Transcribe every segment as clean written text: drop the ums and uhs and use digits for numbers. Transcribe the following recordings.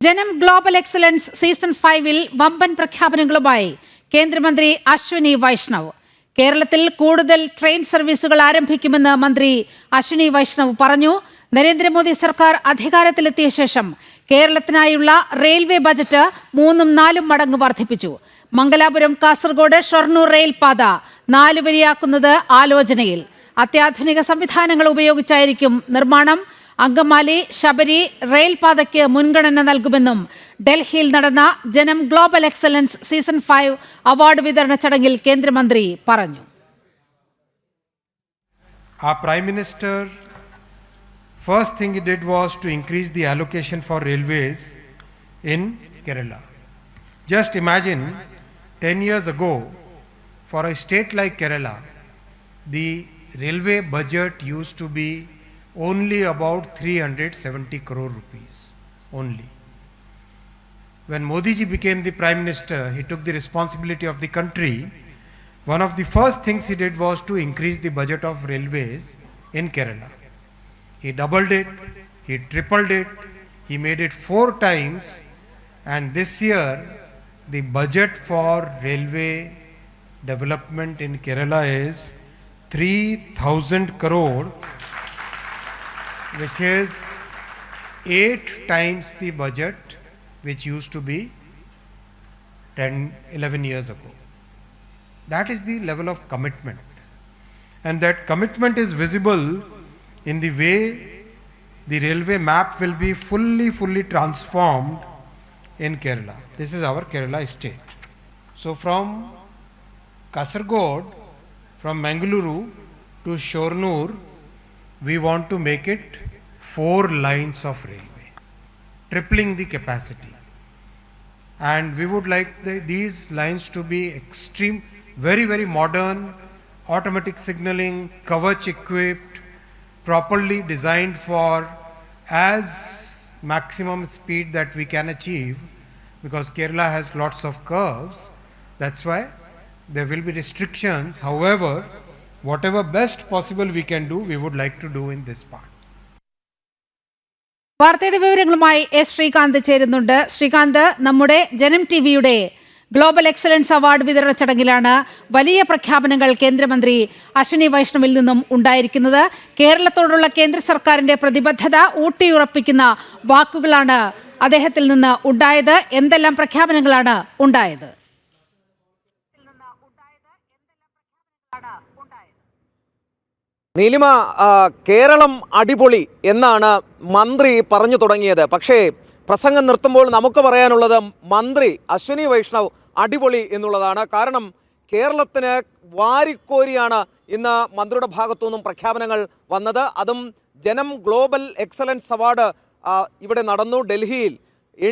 ജനം global excellence season 5-ൽ വമ്പൻ പ്രഖ്യാപനങ്ങളുമായി കേന്ദ്രമന്ത്രി അശ്വിനി വൈഷ്ണവ്. കേരളത്തിൽ കൂടുതൽ ട്രെയിൻ സർവീസുകൾ ആരംഭിക്കുമെന്ന് മന്ത്രി അശ്വിനി വൈഷ്ണവ് പറഞ്ഞു. നരേന്ദ്രമോദി സർക്കാർ അധികാരത്തിലെത്തിയ ശേഷം കേരളത്തിനായുള്ള റെയിൽവേ ബജറ്റ് 3-4 മടങ്ങ് വർദ്ധിപ്പിച്ചു. മംഗലാപുരം കാസർഗോഡ് ഷൊർണൂർ റെയിൽപാത 4 വരിയാക്കുന്നത് ആലോചനയിൽ. അത്യാധുനിക സംവിധാനങ്ങൾ ഉപയോഗിച്ചായിരിക്കും നിർമ്മാണം. അങ്കമാലി ശബരി റെയിൽപാതയ്ക്ക് മുൻഗണന നൽകുമെന്നും ഡൽഹിയിൽ നടന്ന ജനം ഗ്ലോബൽ എക്സലൻസ് സീസൺ 5 അവാർഡ് വിതരണ ചടങ്ങിൽ കേന്ദ്രമന്ത്രി പറഞ്ഞു. Our Prime Minister, first thing he did was to increase the allocation for railways in Kerala. Just imagine 10 years ago, for a state like Kerala, the railway budget used to be only about 370 crore rupees only. When Modi ji became the Prime Minister, he took the responsibility of the country. One of the first things he did was to increase the budget of railways in Kerala. He doubled it, he tripled it, he made it 4 times, and this year the budget for railway development in Kerala is 3,000 crore, which is 8 times the budget which used to be 10-11 years ago. That is the level of commitment, and that commitment is visible in the way the railway map will be fully transformed in Kerala. This is our Kerala state. So from Kasargod, from Mangaluru to Shornur, we want to make it 4 lines of railway, tripling the capacity. And we would like these lines to be extreme, very modern, automatic signaling, Kavach equipped, properly designed for as maximum speed that we can achieve, because Kerala has lots of curves. That's why there will be restrictions. However, whatever best possible we can do, we would like to do in this part. വാർത്തയുടെ വിവരങ്ങളുമായി S Srikanth ചേരുന്നുണ്ട്. ശ്രീകാന്ത്, നമ്മുടെ ജനം ടിവിയുടെ global excellence award വിതരണ ചടങ്ങിലാണ് വലിയ പ്രഖ്യാപനങ്ങൾ കേന്ദ്രമന്ത്രി അശ്വിനി വൈഷ്ണവിൽ നിന്നും ഉണ്ടായിരിക്കുന്നത്. കേരളത്തോടുള്ള കേന്ദ്ര സർക്കാരിന്റെ പ്രതിബദ്ധത ഊട്ടിയുറപ്പിക്കുന്ന വാക്കുകളാണ് അദ്ദേഹത്തിൽ നിന്ന് ഉണ്ടായത്. എന്തെല്ലാം പ്രഖ്യാപനങ്ങളാണ് ഉണ്ടായത്? നീലിമ, കേരളം അടിപൊളി എന്നാണ് മന്ത്രി പറഞ്ഞു തുടങ്ങിയത്. പക്ഷേ പ്രസംഗം നിർത്തുമ്പോൾ നമുക്ക് പറയാനുള്ളത് മന്ത്രി അശ്വിനി വൈഷ്ണവ് അടിപൊളി എന്നുള്ളതാണ്. കാരണം കേരളത്തിന് വാരിക്കോരിയാണ് ഇന്ന് മന്ത്രിയുടെ ഭാഗത്തു നിന്നും പ്രഖ്യാപനങ്ങൾ വന്നത്. അതും ജനം ഗ്ലോബൽ എക്സലൻസ് അവാർഡ് ഇവിടെ നടന്നു. ഡൽഹിയിൽ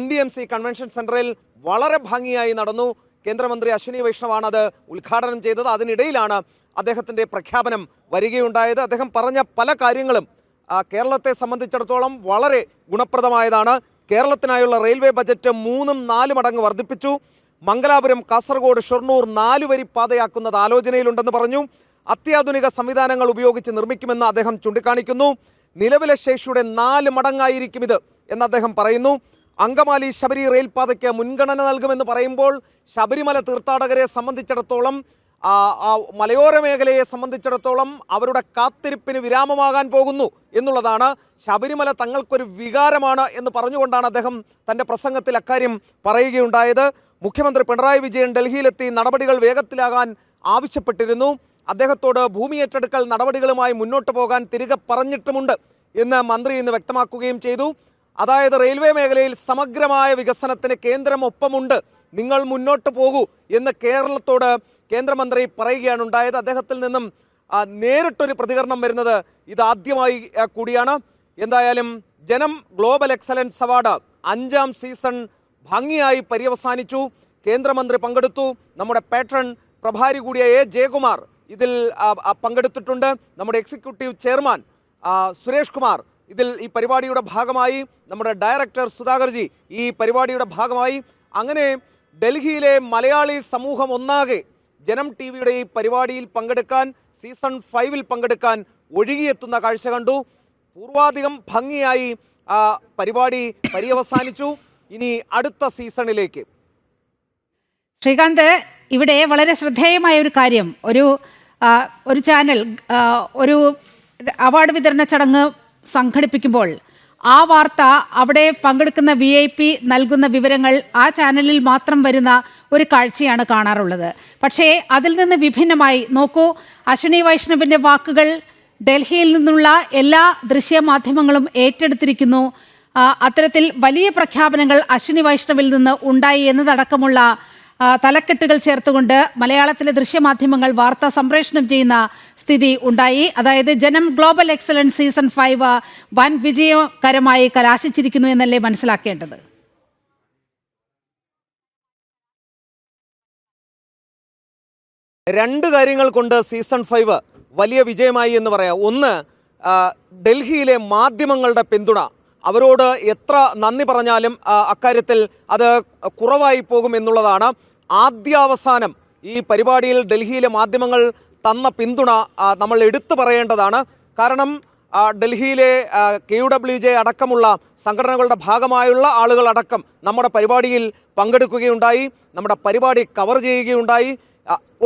NDMC കൺവെൻഷൻ സെൻറ്ററിൽ വളരെ ഭംഗിയായി നടന്നു. കേന്ദ്രമന്ത്രി അശ്വിനി വൈഷ്ണവാണ് അത് ഉദ്ഘാടനം ചെയ്തത്. അതിനിടയിലാണ് അദ്ദേഹത്തിൻ്റെ പ്രഖ്യാപനം വരികയുണ്ടായത്. അദ്ദേഹം പറഞ്ഞ പല കാര്യങ്ങളും കേരളത്തെ സംബന്ധിച്ചിടത്തോളം വളരെ ഗുണപ്രദമായതാണ്. കേരളത്തിനായുള്ള റെയിൽവേ ബജറ്റ് 3-4 മടങ്ങ് വർദ്ധിപ്പിച്ചു. മംഗലാപുരം കാസർഗോഡ് ഷൊർണൂർ 4 വരി പാതയാക്കുന്നത് ആലോചനയിലുണ്ടെന്ന് പറഞ്ഞു. അത്യാധുനിക സംവിധാനങ്ങൾ ഉപയോഗിച്ച് നിർമ്മിക്കുമെന്ന് അദ്ദേഹം ചൂണ്ടിക്കാണിക്കുന്നു. നിലവിലെ ശേഷിയുടെ 4 മടങ്ങായിരിക്കും ഇത് എന്ന് അദ്ദേഹം പറയുന്നു. അങ്കമാലി ശബരി റെയിൽപാതയ്ക്ക് മുൻഗണന നൽകുമെന്ന് പറയുമ്പോൾ ശബരിമല തീർത്ഥാടകരെ സംബന്ധിച്ചിടത്തോളം, മലയോര മേഖലയെ സംബന്ധിച്ചിടത്തോളം അവരുടെ കാത്തിരിപ്പിന് വിരാമമാകാൻ പോകുന്നു എന്നുള്ളതാണ്. ശബരിമല തങ്ങൾക്കൊരു വികാരമാണ് എന്ന് പറഞ്ഞുകൊണ്ടാണ് അദ്ദേഹം തൻ്റെ പ്രസംഗത്തിൽ അക്കാര്യം പറയുകയുണ്ടായത്. മുഖ്യമന്ത്രി പിണറായി വിജയൻ ഡൽഹിയിലെത്തി നടപടികൾ വേഗത്തിലാകാൻ ആവശ്യപ്പെട്ടിരുന്നു. അദ്ദേഹത്തോട് ഭൂമി ഏറ്റെടുക്കൽ നടപടികളുമായി മുന്നോട്ട് പോകാൻ തിരികെ പറഞ്ഞിട്ടുമുണ്ട് എന്ന് മന്ത്രി ഇന്ന് വ്യക്തമാക്കുകയും ചെയ്തു. അതായത് റെയിൽവേ മേഖലയിൽ സമഗ്രമായ വികസനത്തിന് കേന്ദ്രം ഒപ്പമുണ്ട്, നിങ്ങൾ മുന്നോട്ട് പോകൂ എന്ന് കേരളത്തോട് കേന്ദ്രമന്ത്രി പറയുകയാണ് ഉണ്ടായത്. അദ്ദേഹത്തിൽ നിന്നും നേരിട്ടൊരു പ്രതികരണം വരുന്നത് ഇതാദ്യമായി കൂടിയാണ്. എന്തായാലും ജനം ഗ്ലോബൽ എക്സലൻസ് അവാർഡ് 5ാം സീസൺ ഭംഗിയായി പര്യവസാനിച്ചു. കേന്ദ്രമന്ത്രി പങ്കെടുത്തു. നമ്മുടെ പാട്രൺ പ്രഭാരി കൂടിയ A. ജയകുമാർ ഇതിൽ പങ്കെടുത്തിട്ടുണ്ട്. നമ്മുടെ എക്സിക്യൂട്ടീവ് ചെയർമാൻ സുരേഷ് കുമാർ ഇതിൽ ഈ പരിപാടിയുടെ ഭാഗമായി. നമ്മുടെ ഡയറക്ടർ സുധാകർജി ഈ പരിപാടിയുടെ ഭാഗമായി. അങ്ങനെ ഡൽഹിയിലെ മലയാളി സമൂഹം ഒന്നാകെ ജനം ടിവിയുടെ ഈ പരിപാടിയിൽ പങ്കെടുക്കാൻ, സീസൺ 5-ൽ പങ്കെടുക്കാൻ ഒഴുകിയെത്തുന്ന കാഴ്ച കണ്ടു. പൂർവാധികം ഭംഗിയായി പരിപാടി പര്യവസാനിച്ചു. ഇനി അടുത്ത സീസണിലേക്ക്? ശ്രീകാന്ത്, ഇവിടെ വളരെ ശ്രദ്ധേയമായ ഒരു കാര്യം, ഒരു ചാനൽ ഒരു അവാർഡ് വിതരണ സംഘടിപ്പിക്കുമ്പോൾ ആ വാർത്ത അവിടെ പങ്കെടുക്കുന്ന VIP നൽകുന്ന വിവരങ്ങൾ ആ ചാനലിൽ മാത്രം വരുന്ന ഒരു കാഴ്ചയാണ് കാണാറുള്ളത്. പക്ഷേ അതിൽ നിന്ന് വിഭിന്നമായി നോക്കൂ, അശ്വിനി വൈഷ്ണവിൻ്റെ വാക്കുകൾ ഡൽഹിയിൽ നിന്നുള്ള എല്ലാ ദൃശ്യമാധ്യമങ്ങളും ഏറ്റെടുത്തിരിക്കുന്നു. അത്തരത്തിൽ വലിയ പ്രഖ്യാപനങ്ങൾ അശ്വിനി വൈഷ്ണവിൽ നിന്ന് ഉണ്ടായി എന്നതടക്കമുള്ള തലക്കെട്ടുകൾ ചേർത്തുകൊണ്ട് മലയാളത്തിലെ ദൃശ്യമാധ്യമങ്ങൾ വാർത്ത സംപ്രേഷണം ചെയ്യുന്ന സ്ഥിതി ഉണ്ടായി. അതായത് ജനം ഗ്ലോബൽ എക്സലൻസ് സീസൺ 5 വൻ വിജയകരമായി കലാശിച്ചിരിക്കുന്നു എന്നല്ലേ മനസ്സിലാക്കേണ്ടത്? രണ്ട് കാര്യങ്ങൾ കൊണ്ട് സീസൺ 5 വലിയ വിജയമായി എന്ന് പറയാം. ഒന്ന്, ഡൽഹിയിലെ മാധ്യമങ്ങളുടെ പിന്തുണ. അവരോട് എത്ര നന്ദി പറഞ്ഞാലും അക്കാര്യത്തിൽ അത് കുറവായി പോകും എന്നുള്ളതാണ്. ആദ്യാവസാനം ഈ പരിപാടിയിൽ ഡൽഹിയിലെ മാധ്യമങ്ങൾ തന്ന പിന്തുണ നമ്മൾ എടുത്തു പറയേണ്ടതാണ്. കാരണം ഡൽഹിയിലെ KUWJ അടക്കമുള്ള സംഘടനകളുടെ ഭാഗമായുള്ള ആളുകളടക്കം നമ്മുടെ പരിപാടിയിൽ പങ്കെടുക്കുകയുണ്ടായി, നമ്മുടെ പരിപാടി കവർ ചെയ്യുകയുണ്ടായി.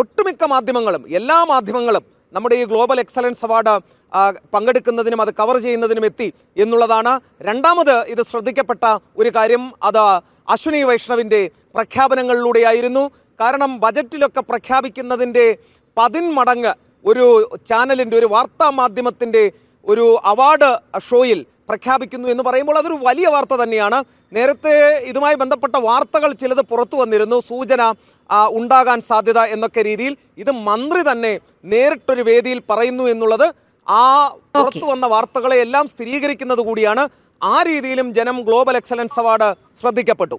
ഒട്ടുമിക്ക മാധ്യമങ്ങളും, എല്ലാ മാധ്യമങ്ങളും നമ്മുടെ ഈ ഗ്ലോബൽ എക്സലൻസ് അവാർഡ് പങ്കെടുക്കുന്നതിനും അത് കവർ ചെയ്യുന്നതിനും എത്തി എന്നുള്ളതാണ്. രണ്ടാമത് ഇത് ശ്രദ്ധിക്കപ്പെട്ട ഒരു കാര്യം, അത് അശ്വിനി വൈഷ്ണവിൻ്റെ പ്രഖ്യാപനങ്ങളിലൂടെയായിരുന്നു. കാരണം ബജറ്റിലൊക്കെ പ്രഖ്യാപിക്കുന്നതിൻ്റെ 10 മടങ്ങ് ഒരു ചാനലിൻ്റെ, ഒരു വാർത്താ മാധ്യമത്തിൻ്റെ ഒരു അവാർഡ് ഷോയിൽ പ്രഖ്യാപിക്കുന്നു എന്ന് പറയുമ്പോൾ അതൊരു വലിയ വാർത്ത തന്നെയാണ്. നേരത്തെ ഇതുമായി ബന്ധപ്പെട്ട വാർത്തകൾ ചിലത് പുറത്തു വന്നിരുന്നു, സൂചന ഉണ്ടാകാൻ സാധ്യത എന്നൊക്കെ രീതിയിൽ. ഇത് മന്ത്രി തന്നെ നേരിട്ടൊരു വേദിയിൽ പറയുന്നു എന്നുള്ളത് ആ പുറത്തു വന്ന വാർത്തകളെ എല്ലാം സ്ഥിരീകരിക്കുന്നത് കൂടിയാണ്. ആ രീതിയിലും ജനം ഗ്ലോബൽ എക്സലൻസ് അവാർഡ് ശ്രദ്ധിക്കപ്പെട്ടു.